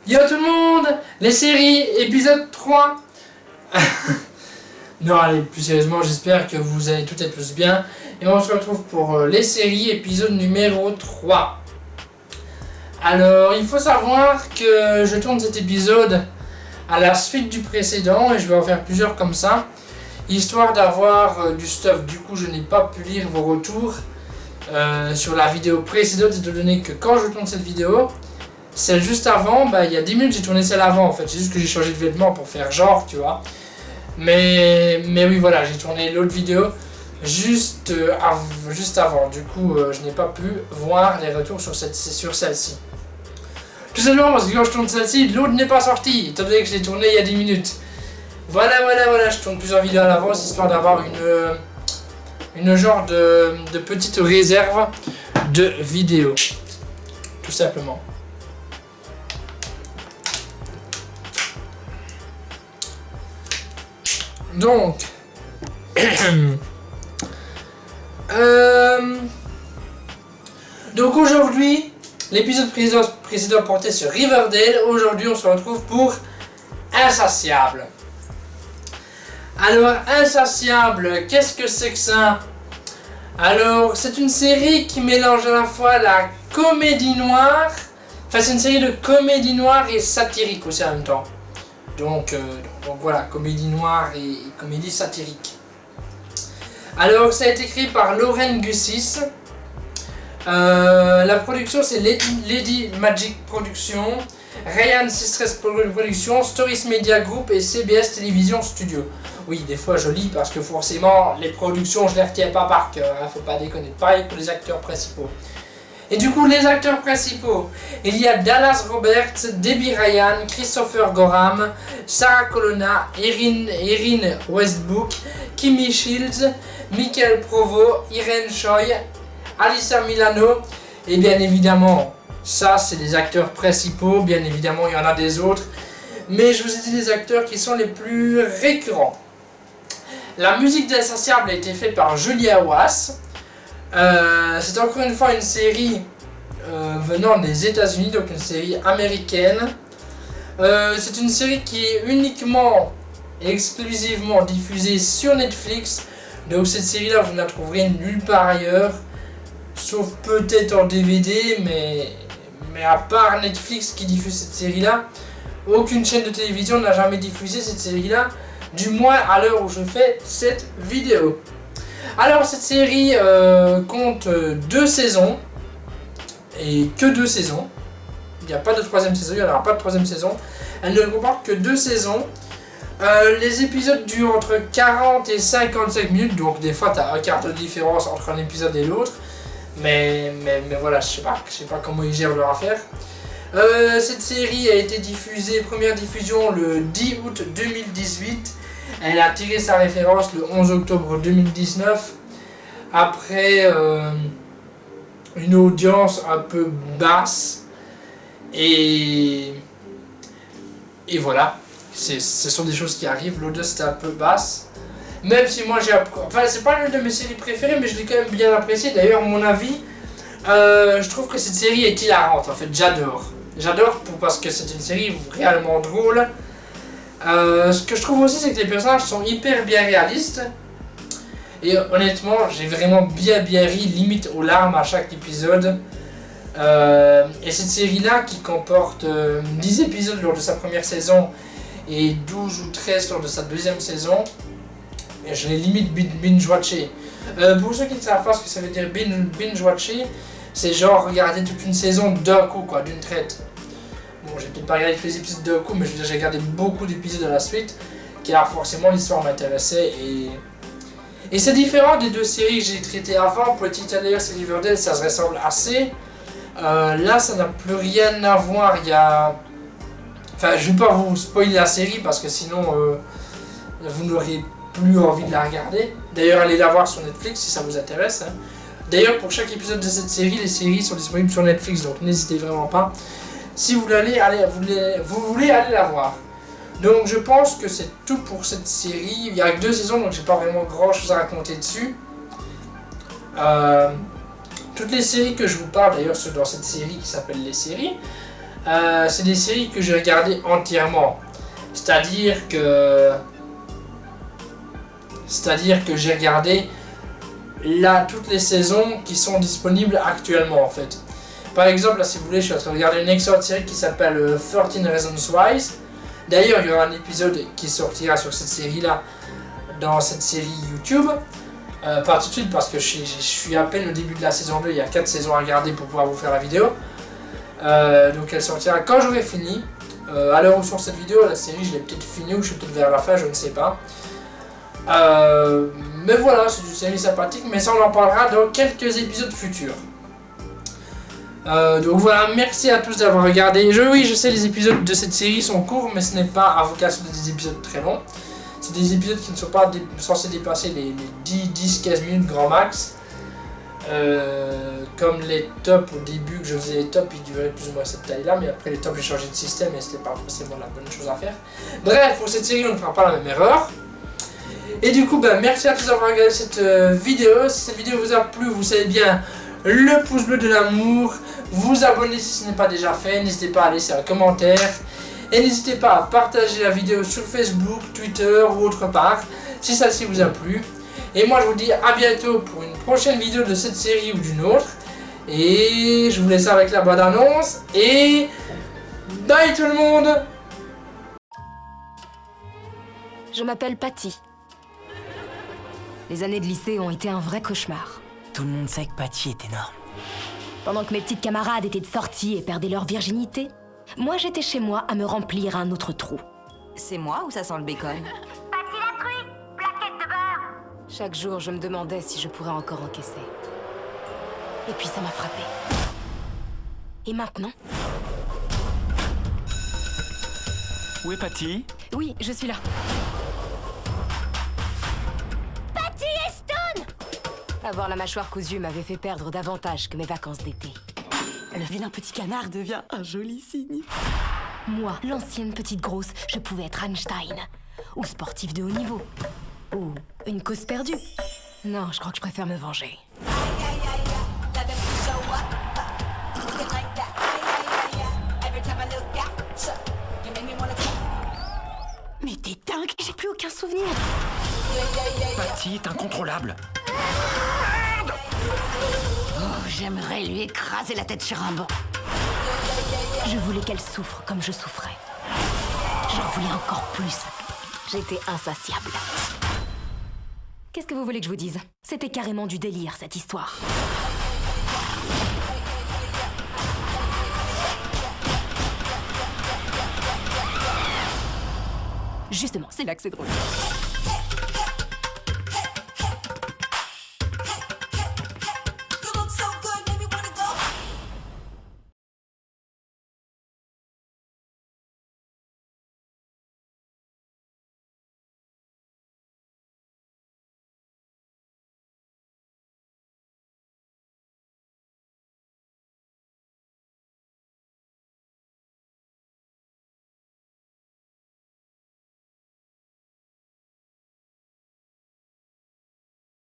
Yo tout le monde, les séries, épisode 3. Non, allez, plus sérieusement, j'espère que vous allez toutes et tous bien. Et on se retrouve pour les séries, épisode numéro 3. Alors, il faut savoir que je tourne cet épisode à la suite du précédent, et je vais en faire plusieurs comme ça, histoire d'avoir du stuff. Du coup, je n'ai pas pu lire vos retours sur la vidéo précédente, étant donné que quand je tourne cette vidéo, celle juste avant, il y a 10 minutes j'ai tourné celle avant en fait, c'est juste que j'ai changé de vêtements pour faire genre, tu vois. Mais oui, voilà, j'ai tourné l'autre vidéo juste avant, du coup je n'ai pas pu voir les retours sur celle-ci. Tout simplement parce que quand je tourne celle-ci, l'autre n'est pas sorti, étant donné que je l'ai tourné il y a 10 minutes. Voilà, je tourne plusieurs vidéos à l'avance, histoire d'avoir une genre de petite réserve de vidéos, tout simplement. Donc, donc aujourd'hui, l'épisode précédent portait sur Riverdale. Aujourd'hui, on se retrouve pour Insatiable. Alors, Insatiable, qu'est-ce que c'est que ça? Alors, c'est une série qui mélange à la fois la comédie noire, enfin c'est une série de comédie noire et satirique aussi en même temps. Donc voilà, comédie noire et comédie satirique. Alors ça a été créé par Lauren Gussis. La production c'est Lady Magic Productions, Ryan Seacrest Productions, Stories Media Group et CBS Television Studio. Oui, des fois je lis parce que forcément les productions je les retiens pas par cœur, hein, faut pas déconner. Pareil pour les acteurs principaux. Et du coup, les acteurs principaux, il y a Dallas Roberts, Debbie Ryan, Christopher Gorham, Sarah Colonna, Erin Westbrook, Kimmy Shields, Michael Provo, Irene Choi, Alyssa Milano, et bien évidemment, ça c'est les acteurs principaux, bien évidemment il y en a des autres, mais je vous ai dit des acteurs qui sont les plus récurrents. La musique d'Insatiable a été faite par Julia Wass. C'est encore une fois une série venant des États-Unis, donc une série américaine. C'est une série qui est uniquement et exclusivement diffusée sur Netflix. Donc cette série-là, vous ne la trouverez nulle part ailleurs, sauf peut-être en DVD, mais à part Netflix qui diffuse cette série-là, aucune chaîne de télévision n'a jamais diffusé cette série-là, du moins à l'heure où je fais cette vidéo. Alors cette série compte 2 saisons, et que 2 saisons, il n'y a pas de 3e saison, il n'y aura pas de 3e saison, elle ne comporte que 2 saisons. Les épisodes durent entre 40 et 55 minutes, donc des fois tu as un quart de différence entre un épisode et l'autre, mais voilà, je sais pas comment ils gèrent leur affaire. Cette série a été diffusée, première diffusion le 10 août 2018. Elle a tiré sa référence le 11 octobre 2019 après une audience un peu basse et voilà, ce sont des choses qui arrivent. L'audience était un peu basse, même si moi c'est pas l'une de mes séries préférées, mais je l'ai quand même bien apprécié. D'ailleurs mon avis, je trouve que cette série est hilarante, en fait j'adore parce que c'est une série réellement drôle. Ce que je trouve aussi, c'est que les personnages sont hyper bien réalistes. Et honnêtement, j'ai vraiment bien ri, limite aux larmes à chaque épisode. Et cette série-là, qui comporte 10 épisodes lors de sa première saison et 12 ou 13 lors de sa 2e saison, je l'ai limite binge-watché. Pour ceux qui ne savent pas ce que ça veut dire binge-watcher, c'est genre regarder toute une saison d'un coup, quoi, d'une traite. Bon, j'ai peut-être pas regardé tous les épisodes d'un coup, mais je veux dire, j'ai regardé beaucoup d'épisodes à la suite, car forcément l'histoire m'intéressait et c'est différent des 2 séries que j'ai traitées avant. Pour Petit Alias et Riverdale, ça se ressemble assez. Là, ça n'a plus rien à voir. Enfin, je vais pas vous spoiler la série parce que sinon vous n'aurez plus envie de la regarder. D'ailleurs, allez la voir sur Netflix si ça vous intéresse. Hein. D'ailleurs, pour chaque épisode de cette série, les séries sont disponibles sur Netflix, donc n'hésitez vraiment pas. Si vous voulez aller la voir. Donc je pense que c'est tout pour cette série. Il y a que 2 saisons, donc j'ai pas vraiment grand chose à raconter dessus. Toutes les séries que je vous parle d'ailleurs sont dans cette série qui s'appelle Les Séries. c'est des séries que j'ai regardées entièrement. C'est-à-dire que j'ai regardé là toutes les saisons qui sont disponibles actuellement en fait. Par exemple, là si vous voulez, je suis en train de regarder une excellente série qui s'appelle 13 Reasons Why. D'ailleurs, il y aura un épisode qui sortira sur cette série-là, dans cette série YouTube. Pas tout de suite parce que je suis à peine au début de la saison 2, il y a 4 saisons à regarder pour pouvoir vous faire la vidéo. Donc elle sortira quand j'aurai fini. À l'heure où sur cette vidéo, la série je l'ai peut-être finie ou je suis peut-être vers la fin, je ne sais pas. Mais voilà, c'est une série sympathique, mais ça on en parlera dans quelques épisodes futurs. Donc voilà, merci à tous d'avoir regardé. Oui, je sais, les épisodes de cette série sont courts, mais ce n'est pas à vocation des épisodes très longs. C'est des épisodes qui ne sont pas censés dépasser les 10-15 minutes grand max. Comme les tops au début que je faisais les tops, ils duraient plus ou moins cette taille là, mais après les tops j'ai changé de système et c'était pas forcément la bonne chose à faire. Bref, pour cette série on ne fera pas la même erreur. Et du coup, merci à tous d'avoir regardé cette vidéo. Si cette vidéo vous a plu, vous savez bien, le pouce bleu de l'amour, vous abonner si ce n'est pas déjà fait, n'hésitez pas à laisser un commentaire. Et n'hésitez pas à partager la vidéo sur Facebook, Twitter ou autre part, si celle-ci vous a plu. Et moi je vous dis à bientôt pour une prochaine vidéo de cette série ou d'une autre. Et je vous laisse avec la bande annonce. Et bye tout le monde! Je m'appelle Patty. Les années de lycée ont été un vrai cauchemar. Tout le monde sait que Patty est énorme. Pendant que mes petites camarades étaient de sortie et perdaient leur virginité, moi j'étais chez moi à me remplir un autre trou. C'est moi ou ça sent le bacon? Patty la truie, plaquette de beurre. Chaque jour, je me demandais si je pourrais encore encaisser. Et puis ça m'a frappé. Et maintenant? Où est Patty? Oui, je suis là. Patty et Stone. Avoir la mâchoire cousue m'avait fait perdre davantage que mes vacances d'été. Le vilain petit canard devient un joli signe. Moi, l'ancienne petite grosse, je pouvais être Einstein. Ou sportif de haut niveau. Ou une cause perdue. Non, je crois que je préfère me venger. Mais t'es dingue, j'ai plus aucun souvenir. Patty est incontrôlable. Oh, j'aimerais lui écraser la tête sur un banc. Je voulais qu'elle souffre comme je souffrais. J'en voulais encore plus. J'étais insatiable. Qu'est-ce que vous voulez que je vous dise? C'était carrément du délire, cette histoire. Justement, c'est là que c'est drôle.